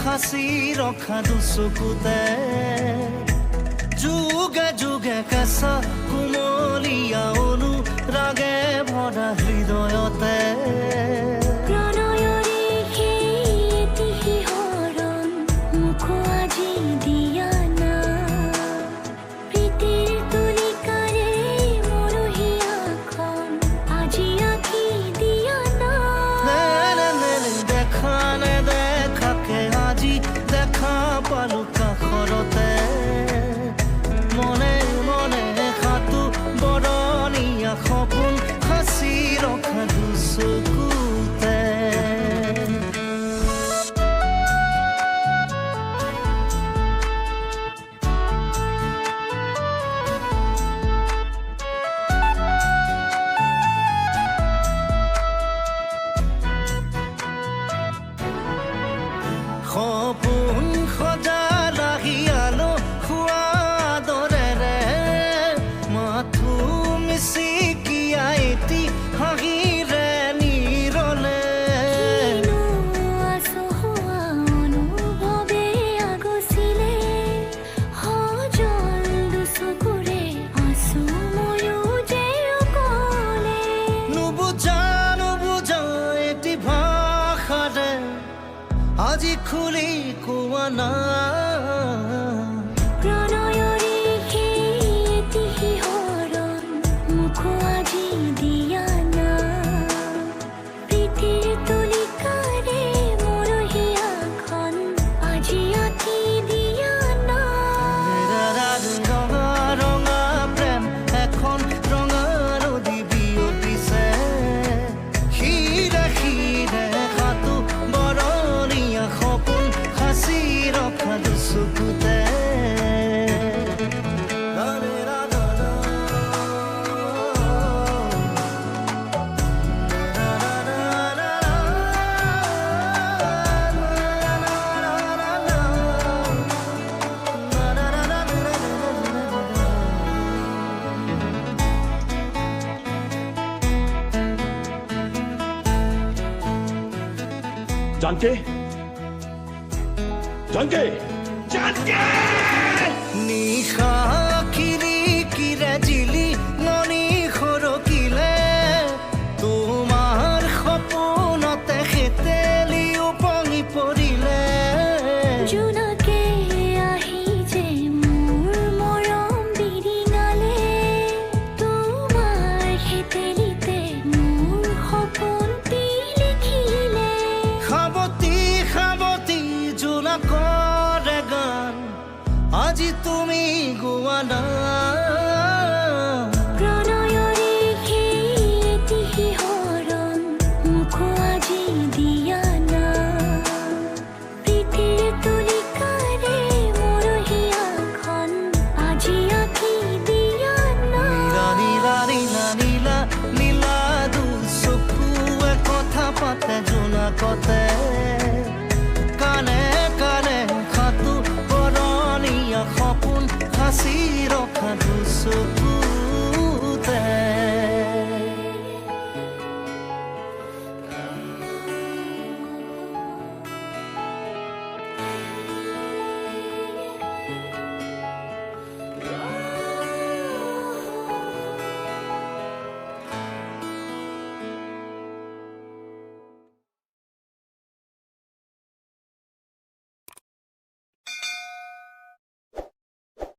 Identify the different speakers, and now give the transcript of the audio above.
Speaker 1: সাঁচি ৰখা দুচকুতে যুগে যুগে কেঁচা কোমলীয়া অনুৰাগে ভৰা হৃদয়তে পালো কাষৰতে মনে মনে খাটো বৰণীয়া সপোন সাঁচি ৰখা দুচকুতে সপোন সজা লাগিয়ালো সোৱাদৰেৰে মাথো মিচিকিয়া এটি হাঁহিৰে নিৰলে নুবুজা নুবুজা এটি ভাষাৰে আজি খুলি কোৱা না
Speaker 2: जानके जानके जानके
Speaker 1: নিশা কিৰিকিৰে জিলি মনি সৰকিলে তোমাৰ সপোনতে খেতেলি উপঙি পৰিলে
Speaker 3: জোনাকে আহি যে মোৰ মৰম বিৰিঙালে তোমাৰ খেতেলিতে মোৰ সপোনটি লিখিলে
Speaker 1: সাৱতি সাৱতি জোনাকৰ